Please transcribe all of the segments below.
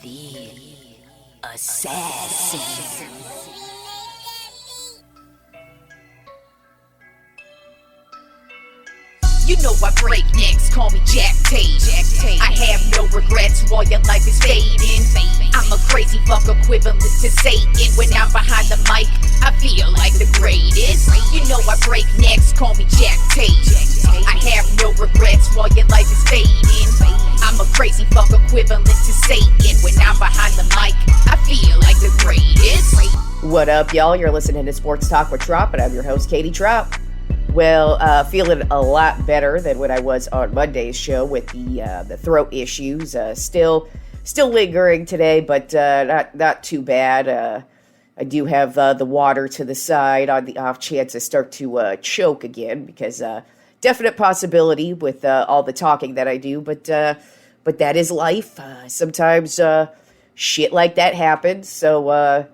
The assassin. You know I break necks, call me Jack Tate. I have no regrets while your life is fading. I'm a crazy fuck equivalent to Satan. When I'm behind the mic, I feel like the greatest. You know I break necks, call me Jack Tate. I have no regrets while your life is fading. I'm a crazy fuck equivalent to Satan. When I'm behind the mic, I feel like the greatest. What up, y'all? You're listening to Sports Talk with Tropp, and I'm your host, Katie Tropp. Well, feeling a lot better than when I was on Monday's show with the throat issues. Still lingering today, but not too bad. I do have the water to the side on the off chance I start to choke again, because definite possibility with all the talking that I do. But that is life. Sometimes shit like that happens. So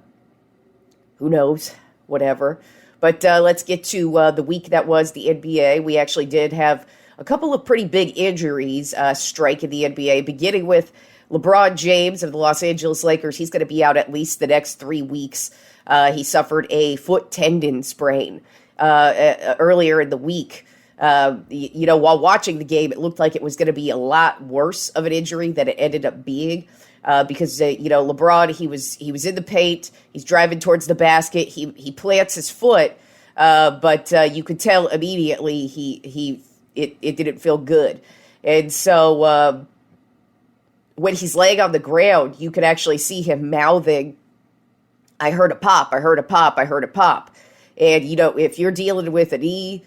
who knows? Whatever. But let's get to the week that was the NBA. We actually did have a couple of pretty big injuries strike in the NBA, beginning with LeBron James of the Los Angeles Lakers. He's going to be out at least the next 3 weeks. He suffered a foot tendon sprain earlier in the week. While watching the game, it looked like it was going to be a lot worse of an injury than it ended up being. Because LeBron, he was in the paint, he's driving towards the basket, he plants his foot, but you could tell immediately it didn't feel good, and so when he's laying on the ground, you could actually see him mouthing, "I heard a pop, I heard a pop, I heard a pop," and if you're dealing with a knee,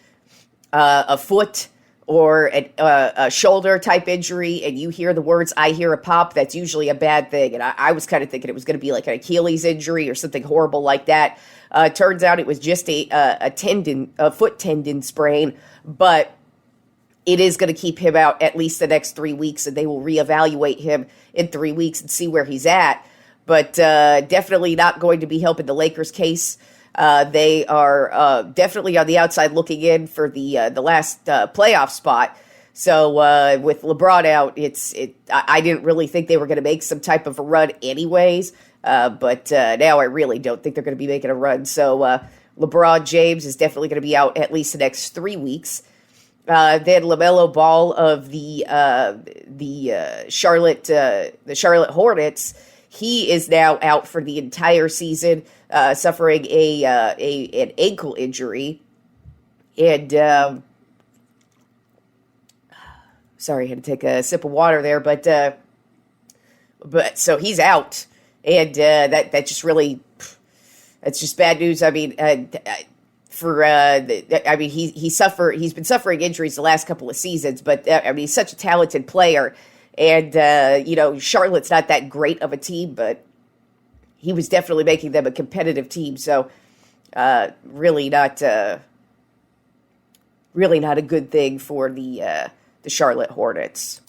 a foot, or a shoulder type injury, and you hear the words, "I hear a pop," that's usually a bad thing. And I was kind of thinking it was going to be like an Achilles injury or something horrible like that. Turns out it was just a foot tendon sprain, but it is going to keep him out at least the next 3 weeks, and they will reevaluate him in 3 weeks and see where he's at. But definitely not going to be helping the Lakers' case. They are definitely on the outside looking in for the last playoff spot. So with LeBron out, I didn't really think they were going to make some type of a run anyways. But now I really don't think they're going to be making a run. So LeBron James is definitely going to be out at least the next 3 weeks. Then LaMelo Ball of the Charlotte Hornets, he is now out for the entire season, suffering an ankle injury. And sorry, I had to take a sip of water there, but so he's out, and that's just bad news. I mean, he's been suffering injuries the last couple of seasons, but he's such a talented player. And, Charlotte's not that great of a team, but he was definitely making them a competitive team. So, really not a good thing for the Charlotte Hornets.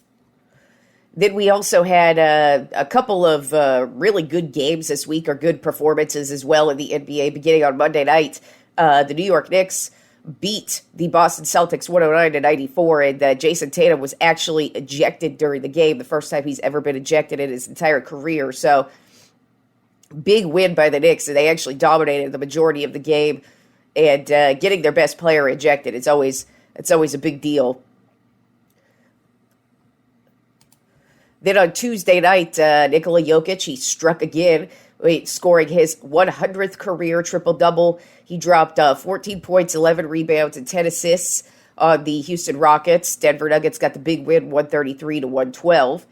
Then we also had a couple of really good games this week, or good performances as well in the NBA, beginning on Monday night. The New York Knicks beat the Boston Celtics 109-94, and Jason Tatum was actually ejected during the game, the first time he's ever been ejected in his entire career. So, big win by the Knicks, and they actually dominated the majority of the game. And getting their best player ejected, it's always a big deal. Then on Tuesday night, Nikola Jokic, he struck again, scoring his 100th career triple-double. He dropped 14 points, 11 rebounds, and 10 assists on the Houston Rockets. Denver Nuggets got the big win, 133-112.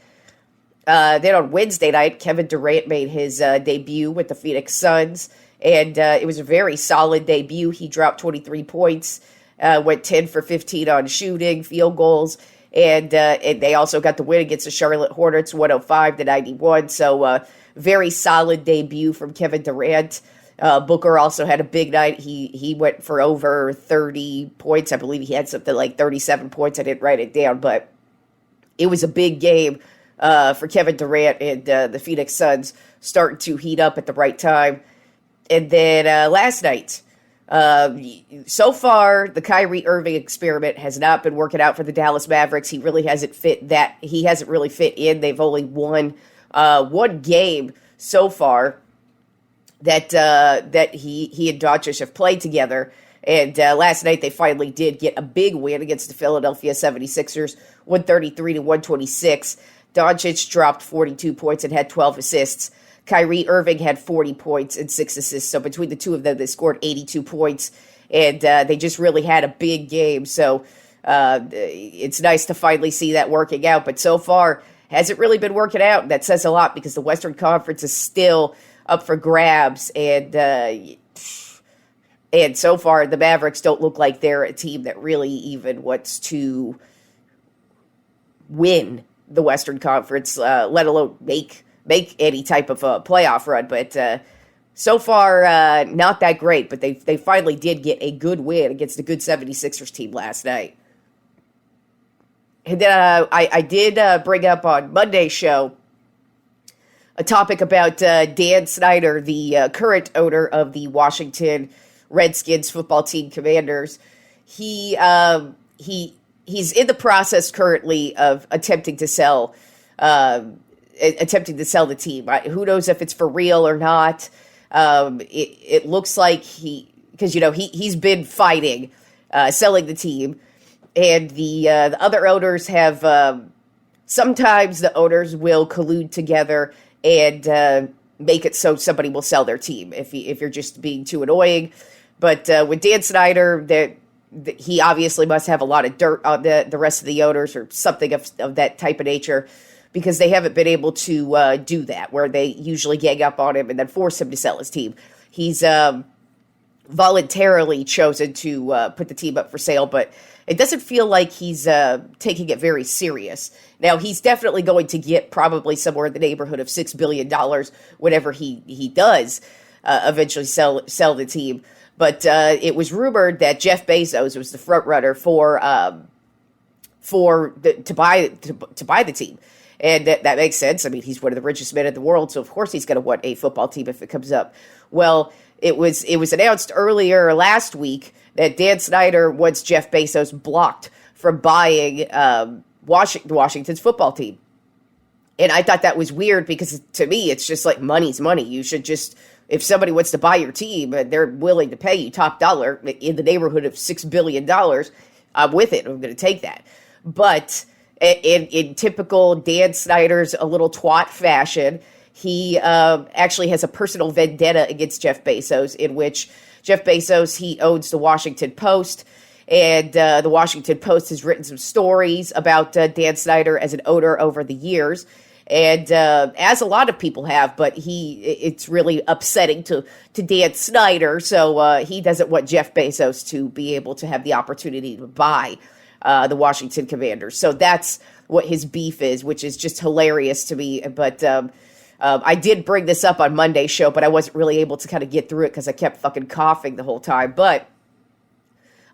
Then on Wednesday night, Kevin Durant made his debut with the Phoenix Suns, and it was a very solid debut. He dropped 23 points, went 10 for 15 on shooting, field goals, and they also got the win against the Charlotte Hornets, 105-91. So very solid debut from Kevin Durant. Booker also had a big night. He went for over 30 points. I believe he had something like 37 points. I didn't write it down, but it was a big game for Kevin Durant, and the Phoenix Suns starting to heat up at the right time. And then last night, so far, the Kyrie Irving experiment has not been working out for the Dallas Mavericks. He really hasn't fit in. They've only won one game so far that he and Doncic have played together. And last night they finally did get a big win against the Philadelphia 76ers, 133-126. Doncic dropped 42 points and had 12 assists. Kyrie Irving had 40 points and 6 assists. So between the two of them, they scored 82 points. And they just really had a big game. So it's nice to finally see that working out. But so far, hasn't really been working out. And that says a lot because the Western Conference is still up for grabs. And so far, the Mavericks don't look like they're a team that really even wants to win the Western Conference, let alone make any type of a playoff run. But so far, not that great. But they finally did get a good win against a good 76ers team last night. And then I did bring up on Monday's show a topic about Dan Snyder, the current owner of the Washington Redskins football team Commanders. He's in the process currently of attempting to sell the team. Who knows if it's for real or not? It looks like because he's been fighting selling the team, and the other owners have sometimes the owners will collude together and make it so somebody will sell their team if you're just being too annoying. But with Dan Snyder, he obviously must have a lot of dirt on the rest of the owners or something of that type of nature, because they haven't been able to do that, where they usually gang up on him and then force him to sell his team. He's voluntarily chosen to put the team up for sale, but it doesn't feel like he's taking it very serious. Now, he's definitely going to get probably somewhere in the neighborhood of $6 billion whenever he does eventually sell the team. But it was rumored that Jeff Bezos was the front runner to buy the team, and that makes sense. I mean, he's one of the richest men in the world, so of course he's going to want a football team if it comes up. Well, it was announced earlier last week that Dan Snyder wants Jeff Bezos blocked from buying Washington's football team. And I thought that was weird because to me, it's just like money's money. You should just, if somebody wants to buy your team and they're willing to pay you top dollar in the neighborhood of $6 billion, I'm with it. I'm going to take that. But in typical Dan Snyder's a little twat fashion, he actually has a personal vendetta against Jeff Bezos, in which Jeff Bezos, he owns the Washington Post, and the Washington Post has written some stories about Dan Snyder as an owner over the years, and as a lot of people have, but it's really upsetting to Dan Snyder, so he doesn't want Jeff Bezos to be able to have the opportunity to buy the Washington Commanders. So that's what his beef is, which is just hilarious to me, but I did bring this up on Monday's show, but I wasn't really able to kind of get through it because I kept fucking coughing the whole time. But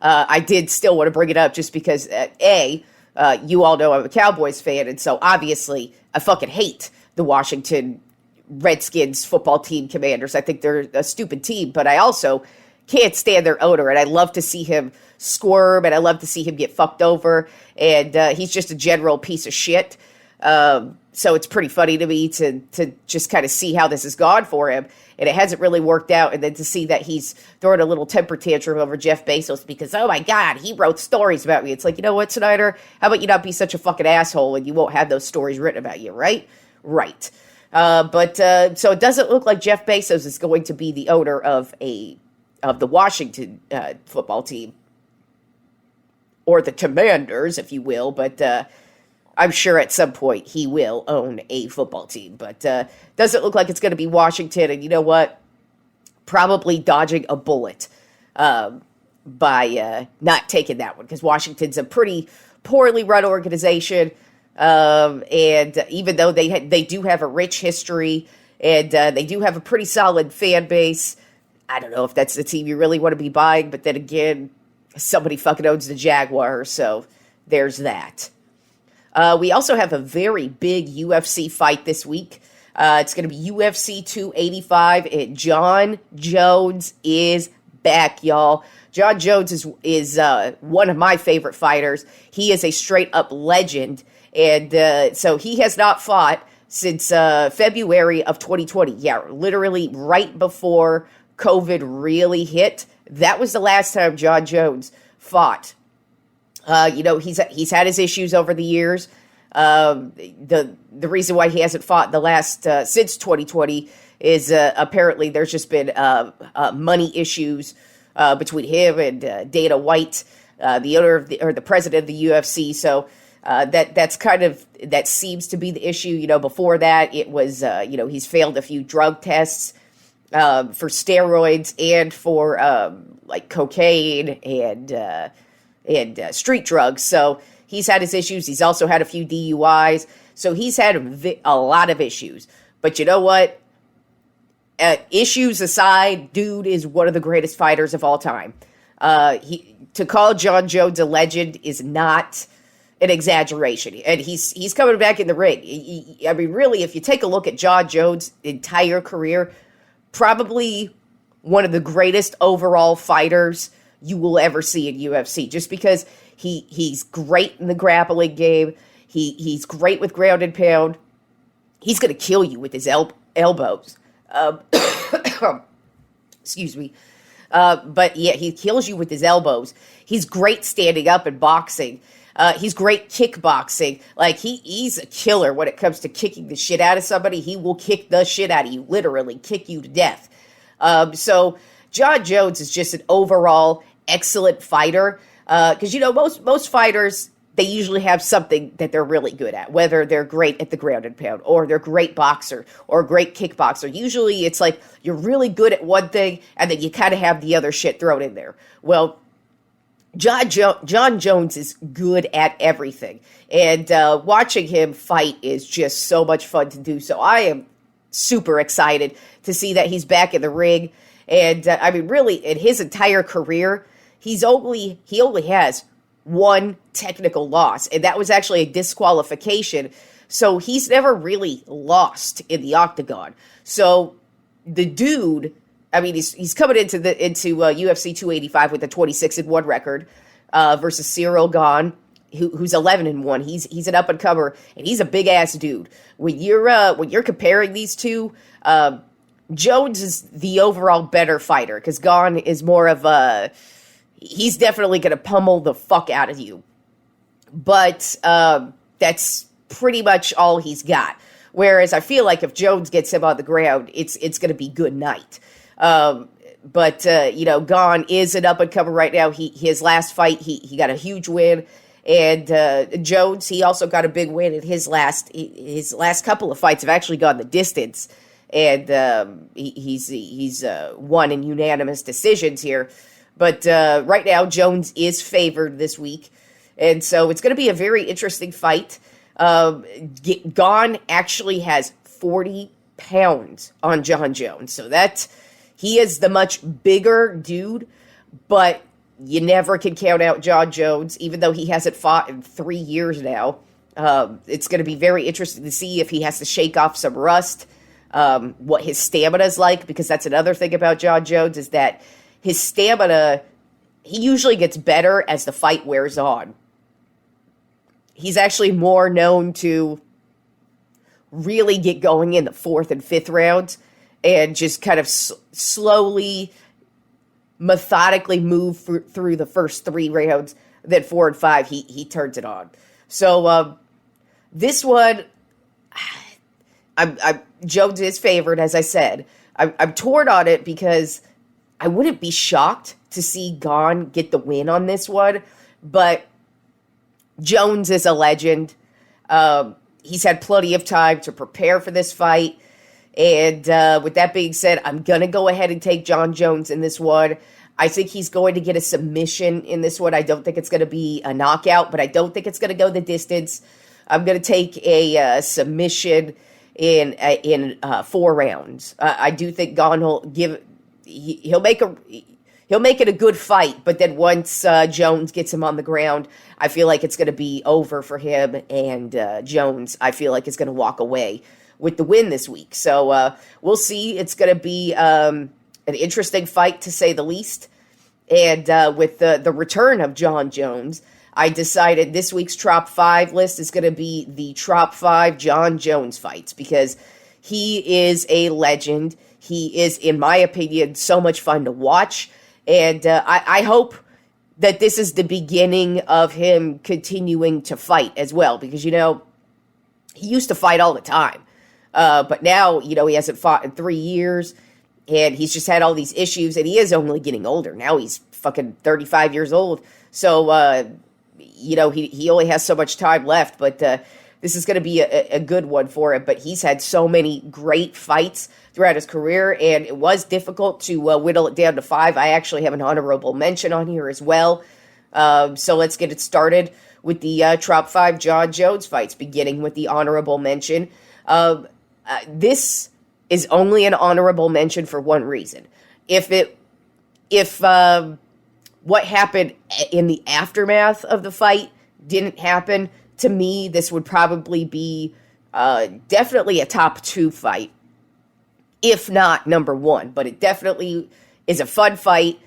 I did still want to bring it up just because, you all know I'm a Cowboys fan, and so obviously I fucking hate the Washington Redskins football team Commanders. I think they're a stupid team, but I also can't stand their owner, and I love to see him squirm, and I love to see him get fucked over, and he's just a general piece of shit. So it's pretty funny to me to just kind of see how this has gone for him, and it hasn't really worked out, and then to see that he's throwing a little temper tantrum over Jeff Bezos because, oh my God, he wrote stories about me. It's like, you know what, Snyder? How about you not be such a fucking asshole and you won't have those stories written about you, right? Right. But so it doesn't look like Jeff Bezos is going to be the owner of the Washington football team, or the Commanders, if you will, but I'm sure at some point he will own a football team, but doesn't look like it's going to be Washington. And you know what? Probably dodging a bullet by not taking that one, because Washington's a pretty poorly run organization, and even though they do have a rich history and they do have a pretty solid fan base, I don't know if that's the team you really want to be buying. But then again, somebody fucking owns the Jaguars, so there's that. We also have a very big UFC fight this week. It's going to be UFC 285, and Jon Jones is back, y'all. Jon Jones is one of my favorite fighters. He is a straight-up legend, and so he has not fought since February of 2020. Yeah, literally right before COVID really hit. That was the last time Jon Jones fought. He's had his issues over the years. The reason why he hasn't fought the last since 2020 is apparently there's just been money issues between him and Dana White, the owner of the president of the UFC. So that seems to be the issue. Before that it was he's failed a few drug tests for steroids and for like cocaine and street drugs. So he's had his issues. He's also had a few DUIs. So he's had a lot of issues. But you know what? Issues aside, dude is one of the greatest fighters of all time. To call Jon Jones a legend is not an exaggeration. And he's coming back in the ring. I mean, really, if you take a look at Jon Jones' entire career, probably one of the greatest overall fighters you will ever see in UFC. Just because he's great in the grappling game. He's great with ground and pound. He's going to kill you with his elbows. Excuse me. But yeah, he kills you with his elbows. He's great standing up and boxing. He's great kickboxing. Like, he's a killer when it comes to kicking the shit out of somebody. He will kick the shit out of you, literally kick you to death. So Jon Jones is just an overall excellent fighter. Because, most fighters, they usually have something that they're really good at, whether they're great at the ground and pound, or they're a great boxer, or a great kickboxer. Usually it's like you're really good at one thing, and then you kind of have the other shit thrown in there. Well, Jon Jones is good at everything, and watching him fight is just so much fun to do. So I am super excited to see that he's back in the ring. And I mean, really, in his entire career, he only has one technical loss, and that was actually a disqualification. So he's never really lost in the octagon. So the dude, I mean, he's coming into UFC 285 with a 26-1 record versus Cyril Gane, who's 11-1. He's an up and comer, and he's a big ass dude. When you're comparing these two, Jones is the overall better fighter because Gane is more of a. He's definitely going to pummel the fuck out of you. But that's pretty much all he's got. Whereas I feel like if Jones gets him on the ground, it's going to be good night. But Gane is an up-and-comer right now. His last fight, he got a huge win. And Jones, he also got a big win in his last couple of fights have actually gone the distance. And he's won in unanimous decisions here. But right now, Jones is favored this week. And so it's going to be a very interesting fight. Gane actually has 40 pounds on Jon Jones. So he is the much bigger dude. But you never can count out Jon Jones, even though he hasn't fought in 3 years now. It's going to be very interesting to see if he has to shake off some rust, what his stamina is like. Because that's another thing about Jon Jones is that his stamina, he usually gets better as the fight wears on. He's actually more known to really get going in the 4th and 5th rounds and just kind of slowly, methodically move through the first 3 rounds. Then 4 and 5, he turns it on. So this one, Jones is favored, as I said. I'm torn on it because I wouldn't be shocked to see Gane get the win on this one, but Jones is a legend. He's had plenty of time to prepare for this fight, and with that being said, I'm going to go ahead and take Jon Jones in this one. I think he's going to get a submission in this one. I don't think it's going to be a knockout, but I don't think it's going to go the distance. I'm going to take a submission in 4 rounds. I do think Gane will give. He'll make it a good fight, but then once Jones gets him on the ground, I feel like it's going to be over for him, and Jones, I feel like, is going to walk away with the win this week. So we'll see. It's going to be an interesting fight, to say the least. And with the return of Jon Jones, I decided this week's Trop 5 list is going to be the Trop 5 Jon Jones Fights, because he is a legend. He is, in my opinion, so much fun to watch. And I hope that this is the beginning of him continuing to fight as well, because, he used to fight all the time. But now, he hasn't fought in 3 years, and he's just had all these issues, and he is only getting older. Now he's fucking 35 years old. So, he only has so much time left, but this is going to be a good one for him. But he's had so many great fights throughout his career, and it was difficult to whittle it down to 5. I actually have an honorable mention on here as well. So let's get it started with the Trop 5 Jon Jones Fights, beginning with the honorable mention. This is only an honorable mention for one reason. If what happened in the aftermath of the fight didn't happen, to me, this would probably be definitely a top 2 fight, if not number 1. But it definitely is a fun fight,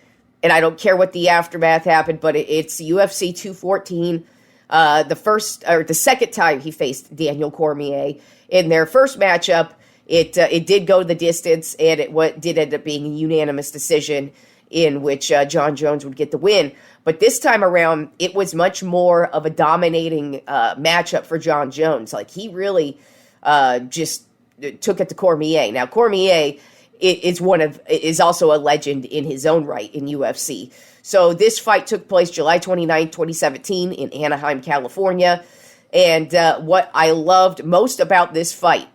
and I don't care what the aftermath happened, but it's UFC 214. The second time he faced Daniel Cormier. In their first matchup, it did go the distance, and it did end up being a unanimous decision in which Jon Jones would get the win. But this time around, it was much more of a dominating matchup for Jon Jones. Like, he really just took it to Cormier. Now, Cormier is also a legend in his own right in UFC. So this fight took place July 29, 2017 in Anaheim, California. And what I loved most about this fight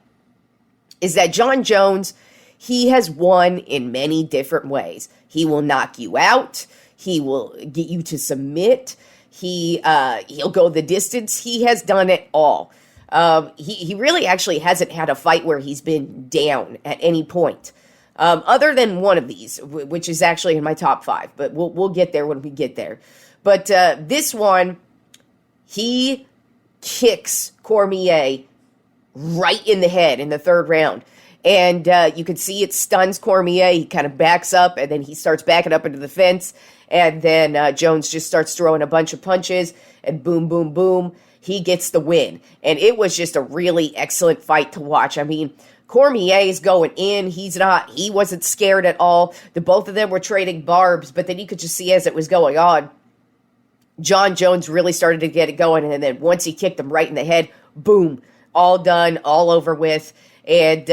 is that Jon Jones, he has won in many different ways. He will knock you out. He will get you to submit. He'll go the distance. He has done it all. He really actually hasn't had a fight where he's been down at any point. Other than one of these, which is actually in my top 5, but we'll get there when we get there. But this one, he kicks Cormier right in the head in the 3rd round. And you can see it stuns Cormier. He kind of backs up, and then he starts backing up into the fence. And then Jones just starts throwing a bunch of punches, and boom, boom, boom, he gets the win. And it was just a really excellent fight to watch. I mean, Cormier is going in. He wasn't scared at all. The both of them were trading barbs, but then you could just see as it was going on, Jon Jones really started to get it going. And then once he kicked him right in the head, boom, all done, all over with. And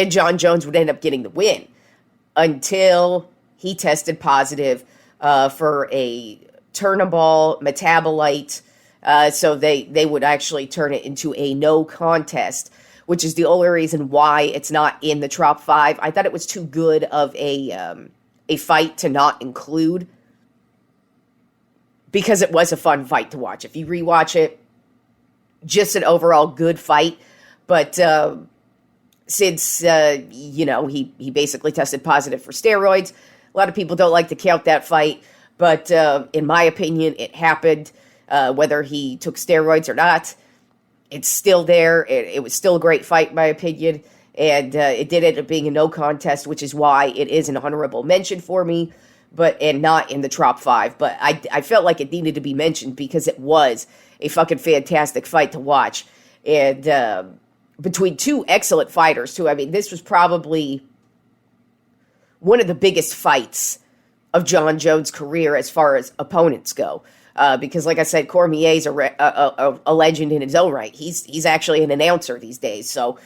Jon Jones would end up getting the win until he tested positive for a turnable metabolite. So they would actually turn it into a no contest, which is the only reason why it's not in the Trop 5. I thought it was too good of a fight to not include, because it was a fun fight to watch. If you rewatch it, just an overall good fight. But since, he basically tested positive for steroids, a lot of people don't like to count that fight. But in my opinion, it happened, whether he took steroids or not. It's still there. It was still a great fight, in my opinion. And it did end up being a no contest, which is why it is an honorable mention for me, and not in the Trop 5. But I felt like it needed to be mentioned because it was a fucking fantastic fight to watch. And between two excellent fighters, too. I mean, this was probably one of the biggest fights of Jon Jones' career as far as opponents go. Because, like I said, Cormier's a legend in his own right. He's actually an announcer these days. So,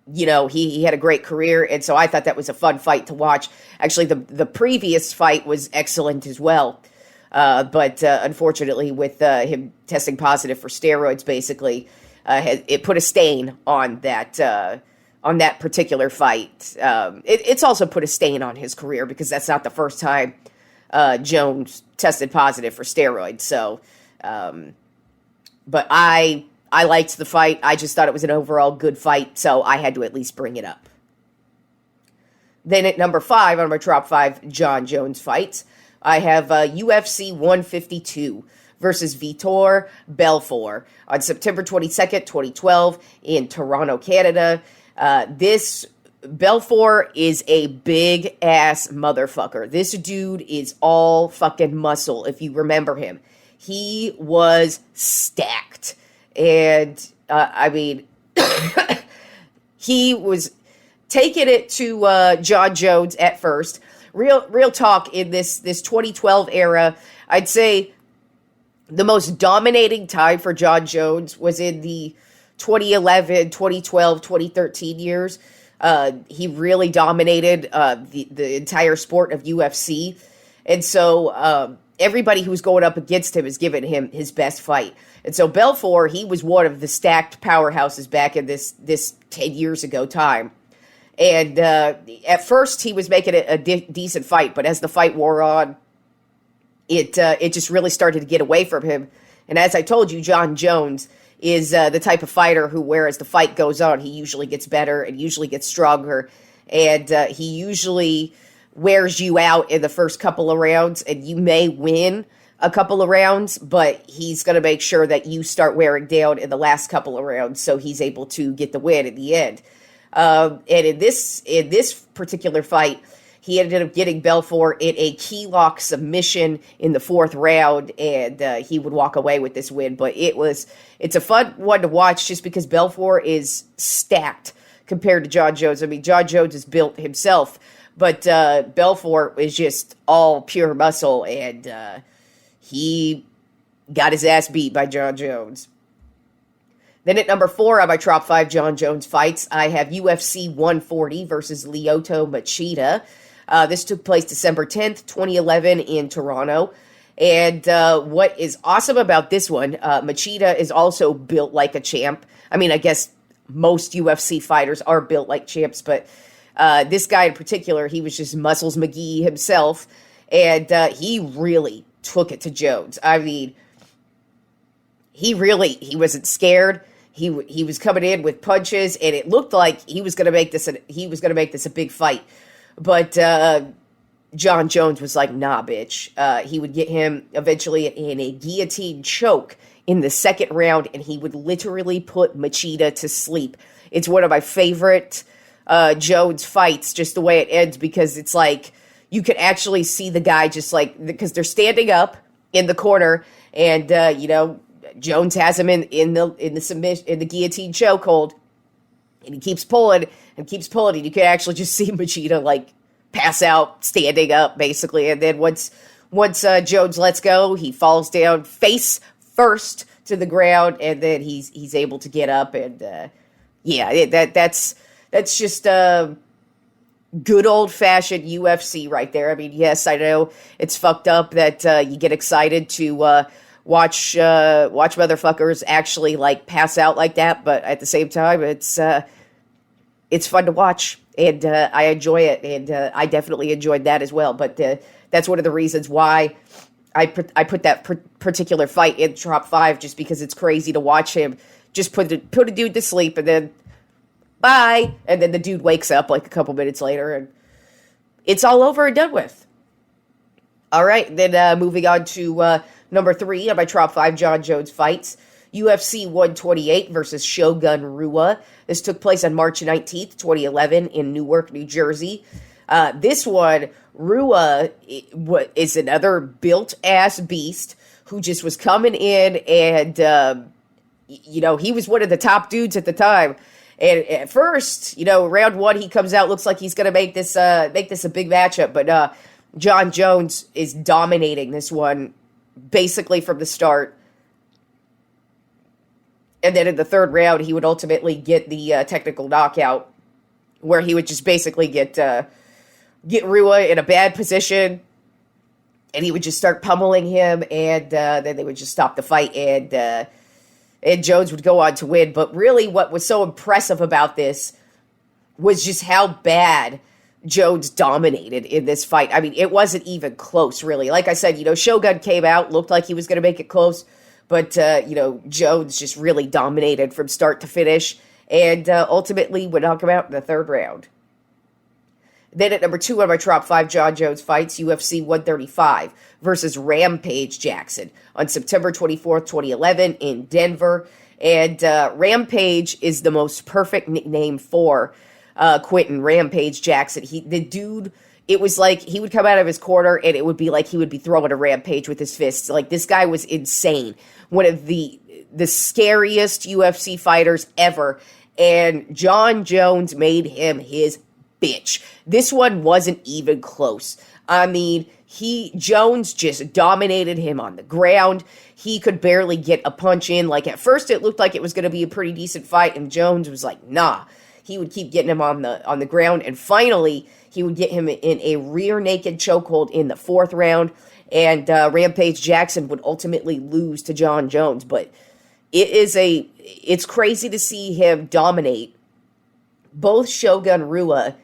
he had a great career, and so I thought that was a fun fight to watch. Actually, the previous fight was excellent as well. But unfortunately, with him testing positive for steroids, basically, it put a stain on that particular fight. It's also put a stain on his career because that's not the first time Jones tested positive for steroids. So, but I liked the fight. I just thought it was an overall good fight, so I had to at least bring it up. Then at number 5 on my Trop 5 Jon Jones Fights, I have UFC 152 versus Vitor Belfort on September 22nd, 2012 in Toronto, Canada. This Belfort is a big ass motherfucker. This dude is all fucking muscle, if you remember him. He was stacked. And, I mean, he was taking it to Jon Jones at first. Real talk, in this 2012 era, I'd say the most dominating time for Jon Jones was in the 2011, 2012, 2013 years. He really dominated the entire sport of UFC. And so everybody who's going up against him is giving him his best fight. And so Belfort, he was one of the stacked powerhouses back in this 10 years ago time. And at first, he was making it a decent fight, but as the fight wore on, it just really started to get away from him. And as I told you, Jon Jones is the type of fighter who, whereas the fight goes on, he usually gets better and usually gets stronger. And he usually wears you out in the first couple of rounds, and you may win a couple of rounds, but he's going to make sure that you start wearing down in the last couple of rounds so he's able to get the win at the end. And in this particular fight, he ended up getting Belfort in a key lock submission in the fourth round, and he would walk away with this win. But it's a fun one to watch just because Belfort is stacked compared to Jon Jones. I mean, Jon Jones is built himself, but Belfort is just all pure muscle, and he got his ass beat by Jon Jones. Then at number 4 on my Tropp 5 Jon Jones fights, I have UFC 140 versus Lyoto Machida. This took place December 10th, 2011 in Toronto. And what is awesome about this one, Machida is also built like a champ. I mean, I guess most UFC fighters are built like champs, but this guy in particular, he was just Muscles McGee himself. And he really took it to Jones. I mean, he wasn't scared. He was coming in with punches, and it looked like he was going to make this a big fight. But Jon Jones was like, nah, bitch. He would get him eventually in a guillotine choke in the second round, and he would literally put Machida to sleep. It's one of my favorite Jones fights, just the way it ends, because it's like you could actually see the guy just like, because they're standing up in the corner, and Jones has him in the submission, in the guillotine chokehold, and he keeps pulling, and you can actually just see Machida like pass out standing up basically, and then once Jones lets go, he falls down face first to the ground, and then he's able to get up, and that's just good old fashioned UFC right there. I mean, yes, I know it's fucked up that you get excited to watch motherfuckers actually like pass out like that, but at the same time, it's fun to watch, and I enjoy it, and I definitely enjoyed that as well. But that's one of the reasons why I put that particular fight in Tropp 5, just because it's crazy to watch him just put a dude to sleep, and then bye, and then the dude wakes up like a couple minutes later, and it's all over and done with. All right, then moving on to number 3 on my Tropp 5 Jon Jones fights, UFC 128 versus Shogun Rua. This took place on March 19th, 2011 in Newark, New Jersey. This one, Rua is another built-ass beast who just was coming in, and, he was one of the top dudes at the time. And at first, round 1, he comes out, looks like he's going to make this a big matchup, but Jon Jones is dominating this one basically from the start. And then in the third round, he would ultimately get the technical knockout, where he would just basically get Rua in a bad position, and he would just start pummeling him, and then they would just stop the fight, and Jones would go on to win. But really, what was so impressive about this was just how bad Jones dominated in this fight. I mean, it wasn't even close, really. Like I said, Shogun came out, looked like he was going to make it close, but, Jones just really dominated from start to finish, and ultimately would knock him out in the third round. Then at number 2 on my Tropp 5 Jon Jones fights, UFC 135 versus Rampage Jackson on September 24th, 2011 in Denver. And Rampage is the most perfect nickname for Quentin Rampage Jackson. The dude, it was like he would come out of his corner and it would be like he would be throwing a rampage with his fists. Like, this guy was insane. One of the scariest UFC fighters ever. And Jon Jones made him his bitch. This one wasn't even close. I mean, Jones just dominated him on the ground. He could barely get a punch in. Like, at first it looked like it was going to be a pretty decent fight, and Jones was like, nah. He would keep getting him on the ground, and finally he would get him in a rear naked chokehold in the 4th round, and Rampage Jackson would ultimately lose to Jon Jones. But it's crazy to see him dominate both Shogun Rua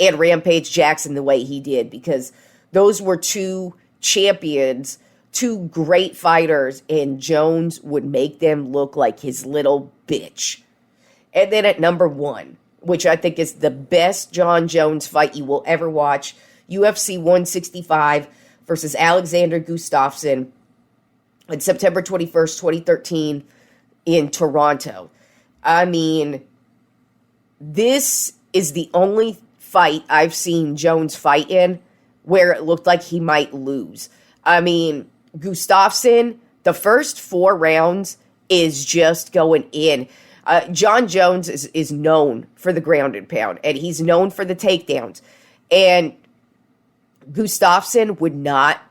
and Rampage Jackson the way he did, because those were two champions, two great fighters, and Jones would make them look like his little bitch. And then at number 1, which I think is the best Jon Jones fight you will ever watch, UFC 165 versus Alexander Gustafsson on September 21st, 2013 in Toronto. I mean, this is the only fight I've seen Jones fight in where it looked like he might lose. I mean, Gustafsson, the first 4 rounds is just going in. Jon Jones is known for the ground and pound, and he's known for the takedowns. And Gustafsson would not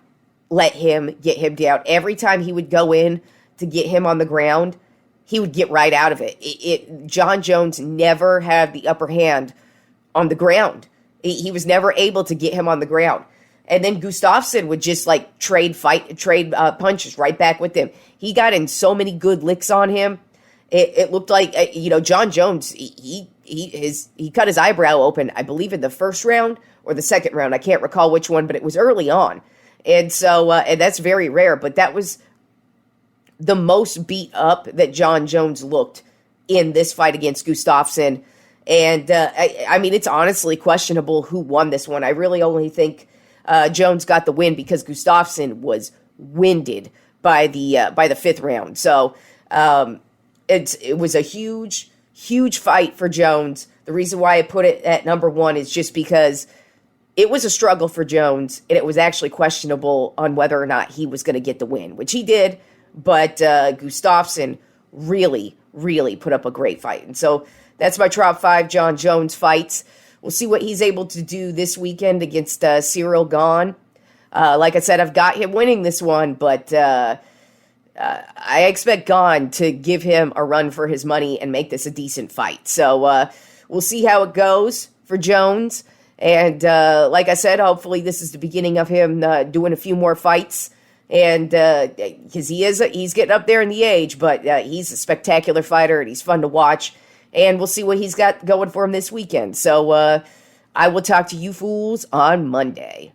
let him get him down. Every time he would go in to get him on the ground, he would get right out of it. Jon Jones never had the upper hand on the ground. He was never able to get him on the ground. And then Gustafsson would just like trade punches right back with him. He got in so many good licks on him. It looked like, Jon Jones, he cut his eyebrow open, I believe in the 1st round or the 2nd round. I can't recall which one, but it was early on. And so, and that's very rare, but that was the most beat up that Jon Jones looked in this fight against Gustafsson. And, I mean, it's honestly questionable who won this one. I really only think Jones got the win because Gustafsson was winded by the 5th round. So, it was a huge, huge fight for Jones. The reason why I put it at number 1 is just because it was a struggle for Jones, and it was actually questionable on whether or not he was going to get the win, which he did, but Gustafsson really, really put up a great fight. And so that's my top 5 Jon Jones fights. We'll see what he's able to do this weekend against Cyril Gane. Like I said, I've got him winning this one, but I expect Gane to give him a run for his money and make this a decent fight. So we'll see how it goes for Jones. And like I said, hopefully this is the beginning of him doing a few more fights. And because he's getting up there in the age, but he's a spectacular fighter and he's fun to watch. And we'll see what he's got going for him this weekend. So I will talk to you fools on Monday.